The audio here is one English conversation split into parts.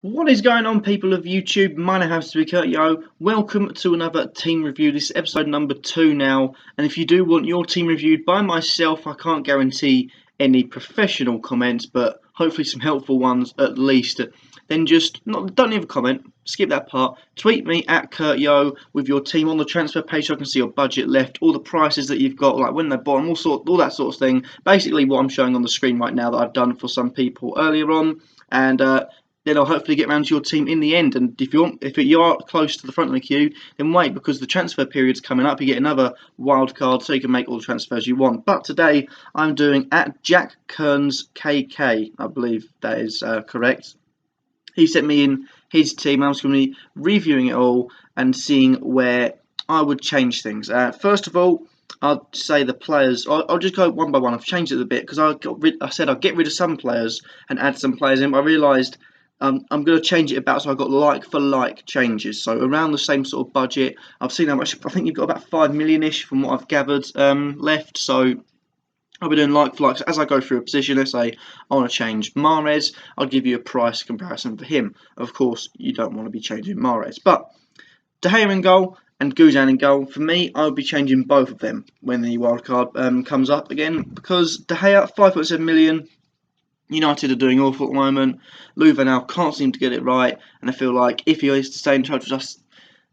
What is going on, people of YouTube? My name happens to be Kurtyoy. Welcome to another team review. This is episode number 2 now. And if you do want your team reviewed by myself, I can't guarantee any professional comments, but hopefully some helpful ones at least. Then don't leave a comment, skip that part. Tweet me at Kurtyo with your team on the transfer page so I can see your budget left, all the prices that you've got, like when they're bottom, all that sort of thing. Basically what I'm showing on the screen right now that I've done for some people earlier on. And then I'll hopefully get round to your team in the end. And if you are close to the front of the queue, then wait, because the transfer period's coming up. You get another wild card, so you can make all the transfers you want. But today I'm doing at Jack Kearns KK, I believe that is correct. He sent me in his team. I'm just going to be reviewing it all and seeing where I would change things. First of all, I'll say the players. I'll just go one by one. I've changed it a bit because I said I'd get rid of some players and add some players in. But I realised I'm going to change it about so I've got like for like changes. So around the same sort of budget. I've seen how much. I think you've got about 5 million-ish from what I've gathered left. So I'll be doing like for like. As I go through a position, let's say I want to change Mahrez, I'll give you a price comparison for him. Of course, you don't want to be changing Mahrez. But De Gea in goal and Guzan in goal. For me, I would be changing both of them when the wildcard comes up again. Because De Gea, 5.7 million, United are doing awful at the moment. Louva now can't seem to get it right. And I feel like if he is to stay in charge for just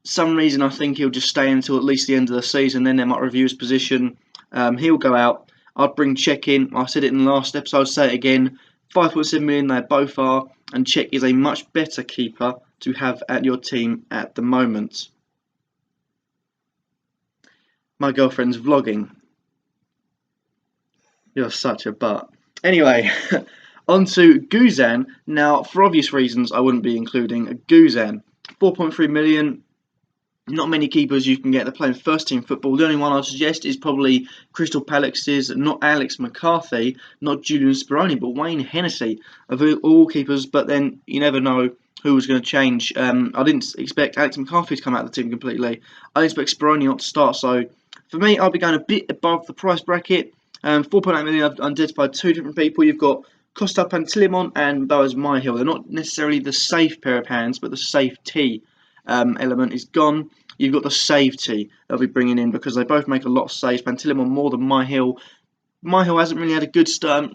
some reason, I think he'll just stay until at least the end of the season. Then they might review his position. He'll go out. I'd bring Czech in. I said it in the last episode, I'll say it again. 5.7 million they both are, and Czech is a much better keeper to have at your team at the moment. My girlfriend's vlogging. You're such a butt. Anyway, on to Guzan. Now, for obvious reasons, I wouldn't be including Guzan. 4.3 million. Not many keepers you can get that play in first team football. The only one I'd suggest is probably Crystal Palace's, not Alex McCarthy, not Julian Speroni, but Wayne Hennessy of all keepers. But then you never know who was going to change. I didn't expect Alex McCarthy to come out of the team completely. I didn't expect Speroni not to start. So for me, I'll be going a bit above the price bracket. 4.8 million, I've identified two different people. You've got Costa Pantilimon and Boaz Myhill. They're not necessarily the safe pair of hands, but the safety element is gone. You've got the safety they'll be bringing in because they both make a lot of saves. Pantilimon more than Myhill. Myhill hasn't really had a good start,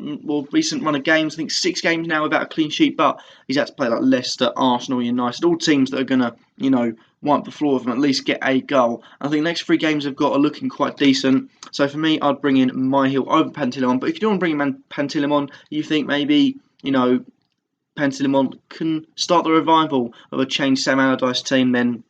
recent run of games. I think 6 games now without a clean sheet, but he's had to play like Leicester, Arsenal, United, all teams that are going to, wipe the floor with him, at least get a goal. I think the next 3 games they've got are looking quite decent. So for me, I'd bring in Myhill over Pantilimon. But if you don't want to bring in Pantilimon, you think maybe, Pantilimon can start the revival of a changed Sam Allardyce team, then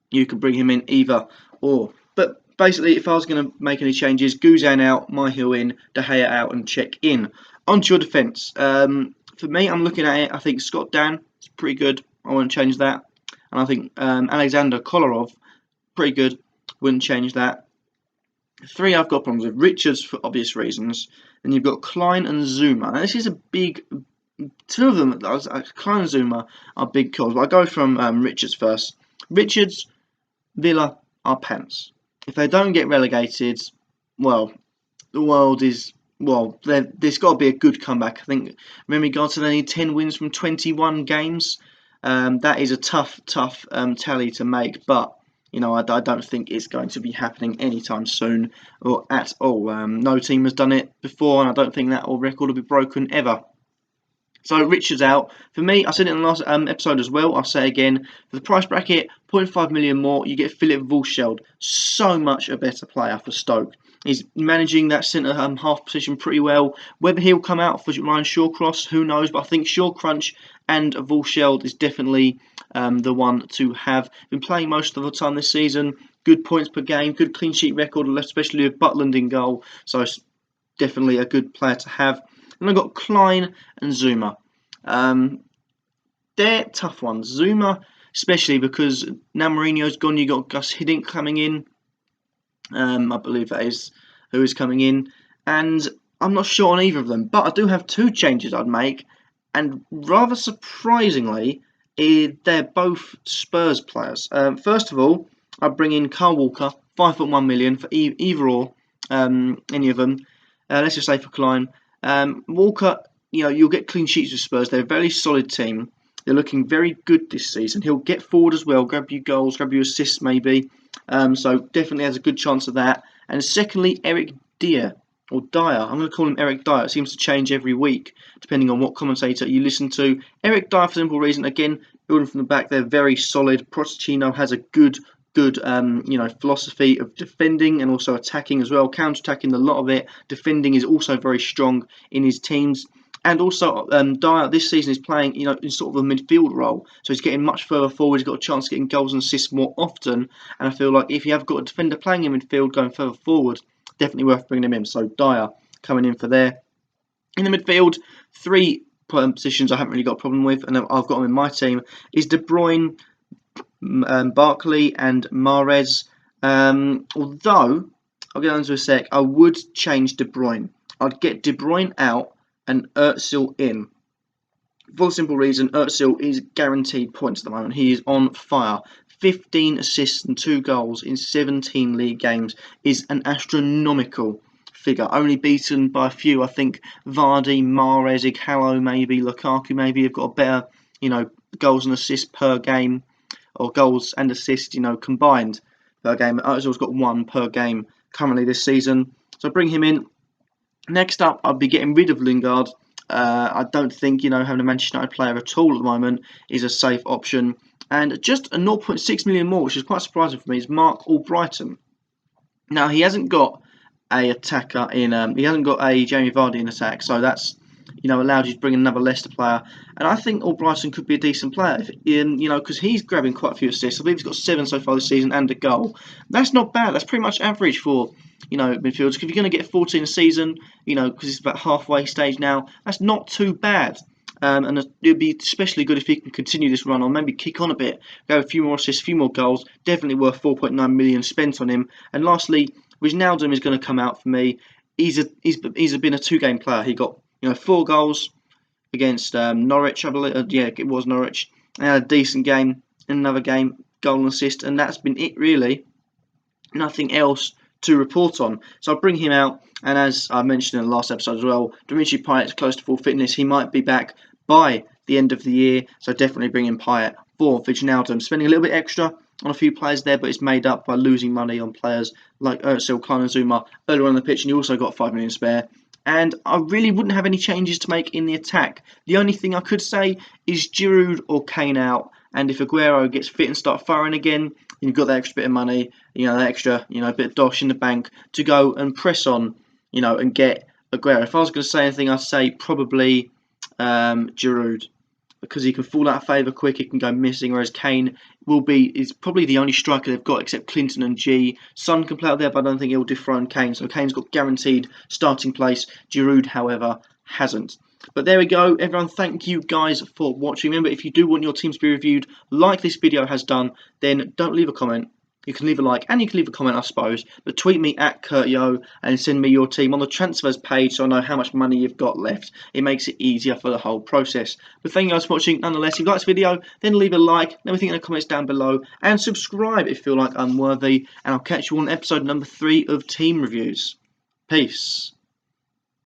you could bring him in either or. But basically, if I was going to make any changes, Guzan out, Myhill in, De Gea out, and Czech in. Onto your defence. For me, I'm looking at it. I think Scott Dan is pretty good. I won't change that. And I think Alexander Kolarov, pretty good. Wouldn't change that. 3 I've got problems with. Richards for obvious reasons. Then you've got Klein and Zuma. Now, this is a big. 2 of them, Klein and Zuma, are big calls. But I'll go from Richards first. Richards, Villa are pants. If they don't get relegated, well, the world is, there's got to be a good comeback. I think Remy Gardner need 10 wins from 21 games. That is a tough tally to make, but I don't think it's going to be happening anytime soon or at all. No team has done it before, and I don't think that record will be broken ever. So Richards out. For me, I said it in the last episode as well. I'll say again, for the price bracket, 0.5 million more, you get Philip Vulsheld. So much a better player for Stoke. He's managing that centre half position pretty well. Whether he'll come out for Ryan Shawcross, who knows? But I think Shawcrunch and Vulsheld is definitely the one to have. Been playing most of the time this season. Good points per game, good clean sheet record, especially with Butland in goal. So it's definitely a good player to have. And I've got Klein and Zuma. They're tough ones. Zuma, especially because now Mourinho's gone, you've got Gus Hiddink coming in. I believe that is who is coming in. And I'm not sure on either of them. But I do have 2 changes I'd make. And rather surprisingly, they're both Spurs players. First of all, I'd bring in Carl Walker, 5.1 million for either or, any of them. Let's just say for Klein. Walker, you'll get clean sheets with Spurs. They're a very solid team. They're looking very good this season. He'll get forward as well, grab you goals, grab you assists maybe. So definitely has a good chance of that. And secondly, Eric Dier. Or Dyer. I'm going to call him Eric Dyer. It seems to change every week, depending on what commentator you listen to. Eric Dyer, for simple reason, again, building from the back, they're very solid. Pochettino has a good philosophy of defending and also attacking as well. Counter-attacking a lot of it. Defending is also very strong in his teams. And also, Dyer this season is playing, in sort of a midfield role. So he's getting much further forward. He's got a chance of getting goals and assists more often. And I feel like if you have got a defender playing in midfield, going further forward, definitely worth bringing him in. So Dyer coming in for there. In the midfield, 3 positions I haven't really got a problem with, and I've got them in my team, is De Bruyne, Barkley and Mahrez. Although, I'll get on to a sec, I would change De Bruyne. I'd get De Bruyne out and Özil in. For the simple reason, Özil is guaranteed points at the moment. He is on fire. 15 assists and 2 goals in 17 league games is an astronomical figure. Only beaten by a few. I think Vardy, Mahrez, Igalo, maybe Lukaku, maybe have got a better, goals and assists per game, or goals and assists, combined per game. Özil's got 1 per game currently this season. So bring him in. Next up, I'll be getting rid of Lingard. I don't think, having a Manchester United player at all at the moment is a safe option. And just a 0.6 million more, which is quite surprising for me, is Mark Albrighton. Now, he hasn't got a attacker in, he hasn't got a Jamie Vardy in attack, so that's, allowed you to bring in another Leicester player. And I think Albrighton could be a decent player, because he's grabbing quite a few assists. I believe he's got 7 so far this season and a goal. That's not bad. That's pretty much average for, midfielders. If you're going to get 14 a season, because it's about halfway stage now, that's not too bad. And it would be especially good if he can continue this run, or maybe kick on a bit, go a few more assists, a few more goals. Definitely worth 4.9 million spent on him. And lastly, Wijnaldum is going to come out for me. He's been a 2-game player. He got 4 goals against Norwich, I believe. Yeah, it was Norwich. And had a decent game in another game, goal and assist, and that's been it really. Nothing else to report on. So I'll bring him out, and as I mentioned in the last episode as well, Dimitri Payet's close to full fitness. He might be back by the end of the year, so definitely bring in Payet for Wijnaldum. Spending a little bit extra on a few players there, but it's made up by losing money on players like Özil, Klein and Zuma earlier on the pitch, and you also got 5 million spare. And I really wouldn't have any changes to make in the attack. The only thing I could say is Giroud or Kane out, and if Aguero gets fit and start firing again, you've got that extra bit of money, that extra, bit of dosh in the bank to go and press on, and get Aguero. If I was going to say anything, I'd say probably Giroud, because he can fall out of favour quick, he can go missing, whereas Kane is probably the only striker they've got except Clinton and G. Son can play out there, but I don't think he'll dethrone Kane, so Kane's got guaranteed starting place. Giroud, however, hasn't. But there we go, everyone. Thank you guys for watching. Remember, if you do want your teams to be reviewed like this video has done, then don't leave a comment. You can leave a like and you can leave a comment, I suppose. But tweet me at Kurtyoy and send me your team on the transfers page so I know how much money you've got left. It makes it easier for the whole process. But thank you guys for watching. Nonetheless, if you like this video, then leave a like, let me think in the comments down below, and subscribe if you feel like I'm worthy. And I'll catch you on episode number 3 of Team Reviews. Peace.